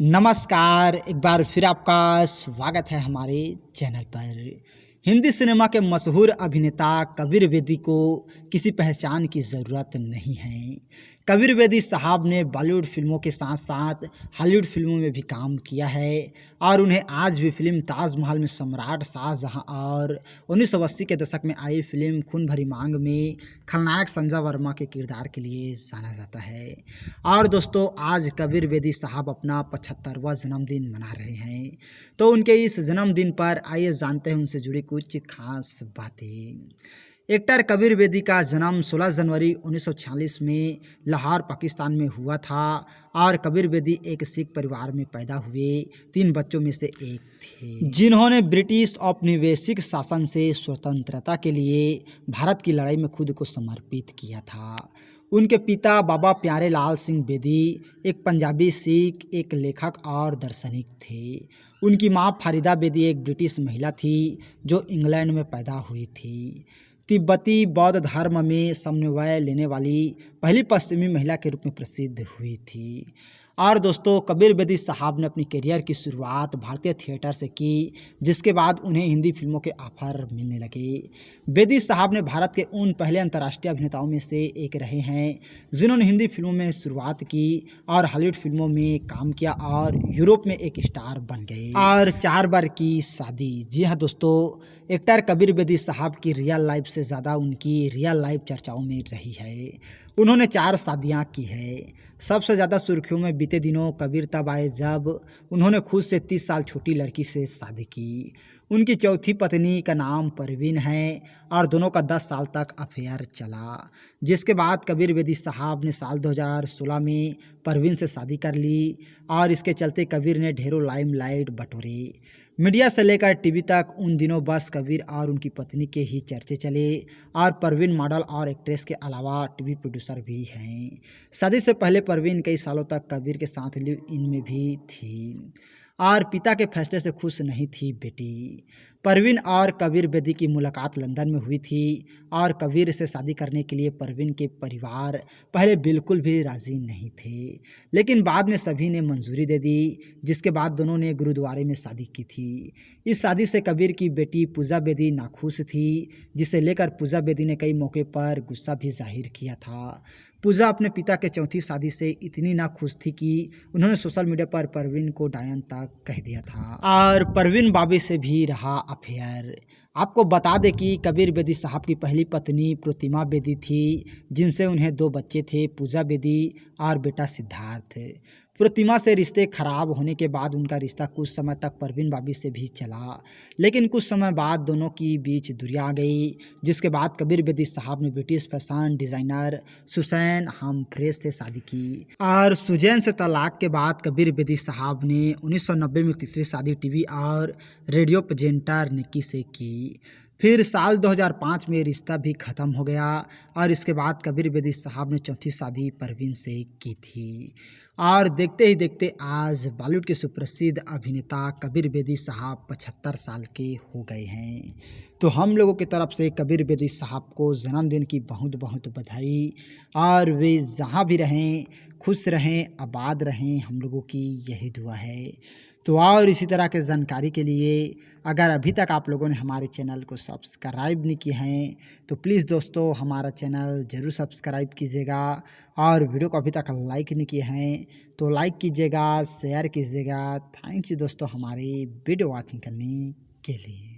नमस्कार, एक बार फिर आपका स्वागत है हमारे चैनल पर। हिंदी सिनेमा के मशहूर अभिनेता कबीर बेदी को किसी पहचान की ज़रूरत नहीं है। कबीर बेदी साहब ने बॉलीवुड फिल्मों के साथ साथ हॉलीवुड फिल्मों में भी काम किया है और उन्हें आज भी फिल्म ताजमहल में सम्राट शाहजहां और 1980 के दशक में आई फिल्म खून भरी मांग में खलनायक संजय वर्मा के किरदार के लिए जाना जाता है। और दोस्तों, आज कबीर बेदी साहब अपना 75वां जन्मदिन मना रहे हैं, तो उनके इस जन्मदिन पर आइए जानते हैं उनसे जुड़ी कुछ खास बातें। एक्टर कबीर बेदी का जन्म 16 जनवरी 1946 में लाहौर पाकिस्तान में हुआ था और कबीर बेदी एक सिख परिवार में पैदा हुए 3 बच्चों में से एक थे, जिन्होंने ब्रिटिश औपनिवेशिक शासन से स्वतंत्रता के लिए भारत की लड़ाई में खुद को समर्पित किया था। उनके पिता बाबा प्यारे लाल सिंह बेदी एक पंजाबी सिख, एक लेखक और दार्शनिक थे। उनकी मां फरीदा बेदी एक ब्रिटिश महिला थी जो इंग्लैंड में पैदा हुई थी। तिब्बती बौद्ध धर्म में समन्वय लेने वाली पहली पश्चिमी महिला के रूप में प्रसिद्ध हुई थी। और दोस्तों, कबीर बेदी साहब ने अपनी करियर की शुरुआत भारतीय थिएटर से की, जिसके बाद उन्हें हिंदी फिल्मों के ऑफर मिलने लगे। बेदी साहब ने भारत के उन पहले अंतर्राष्ट्रीय अभिनेताओं में से एक रहे हैं जिन्होंने हिंदी फिल्मों में शुरुआत की और हॉलीवुड फिल्मों में काम किया और यूरोप में एक स्टार बन गए। और 4 बार की शादी। जी हाँ दोस्तों, एक्टर कबीर बेदी साहब की रियल लाइफ से ज़्यादा उनकी रियल लाइफ चर्चाओं में रही है। उन्होंने 4 शादियाँ की है। सबसे ज़्यादा सुर्खियों में बीते दिनों कबीर तब आए जब उन्होंने खुद से 30 साल छोटी लड़की से शादी की। उनकी चौथी पत्नी का नाम परवीन है और दोनों का 10 साल तक अफेयर चला, जिसके बाद कबीर बेदी साहब ने साल 2016 में परवीन से शादी कर ली और इसके चलते कबीर ने ढेरों लाइमलाइट बटोरे। मीडिया से लेकर टीवी तक उन दिनों बस कबीर और उनकी पत्नी के ही चर्चे चले और परवीन मॉडल और एक्ट्रेस के अलावा टीवी प्रोड्यूसर भी हैं। शादी से पहले परवीन कई सालों तक कबीर के साथ लिव इन में भी थी और पिता के फैसले से खुश नहीं थी बेटी। परवीन और कबीर बेदी की मुलाकात लंदन में हुई थी और कबीर से शादी करने के लिए परवीन के परिवार पहले बिल्कुल भी राज़ी नहीं थे, लेकिन बाद में सभी ने मंजूरी दे दी, जिसके बाद दोनों ने गुरुद्वारे में शादी की थी। इस शादी से कबीर की बेटी पूजा बेदी नाखुश थी, जिसे लेकर पूजा बेदी ने कई मौके पर गुस्सा भी जाहिर किया था। पूजा अपने पिता के चौथी शादी से इतनी नाखुश थी कि उन्होंने सोशल मीडिया पर परवीन को डायन तक कह दिया था और परवीन बाबी से भी रहा अफेयर। आपको बता दें कि कबीर बेदी साहब की पहली पत्नी प्रतिमा बेदी थी, जिनसे उन्हें 2 बच्चे थे, पूजा बेदी और बेटा सिद्धार्थ। प्रतिमा से रिश्ते खराब होने के बाद उनका रिश्ता कुछ समय तक परवीन बाबी से भी चला, लेकिन कुछ समय बाद दोनों की बीच दूरी आ गई, जिसके बाद कबीर बेदी साहब ने ब्रिटिश फैशन डिज़ाइनर सुसैन हमफ्रेस से शादी की और सुजैन से तलाक के बाद कबीर बेदी साहब ने 1990 में तीसरी शादी टीवी और रेडियो प्रेजेंटर निक्की से की। फिर साल 2005 में रिश्ता भी ख़त्म हो गया और इसके बाद कबीर बेदी साहब ने चौथी शादी परवीन से की थी। और देखते ही देखते आज बॉलीवुड के सुप्रसिद्ध अभिनेता कबीर बेदी साहब 75 साल के हो गए हैं। तो हम लोगों की तरफ से कबीर बेदी साहब को जन्मदिन की बहुत बहुत बधाई और वे जहाँ भी रहें खुश रहें, आबाद रहें, हम लोगों की यही दुआ है। तो और इसी तरह के जानकारी के लिए अगर अभी तक आप लोगों ने हमारे चैनल को सब्सक्राइब नहीं किए हैं तो प्लीज़ दोस्तों हमारा चैनल ज़रूर सब्सक्राइब कीजिएगा और वीडियो को अभी तक लाइक नहीं किए हैं तो लाइक कीजिएगा, शेयर कीजिएगा। थैंक्स दोस्तों हमारी वीडियो वॉचिंग करने के लिए।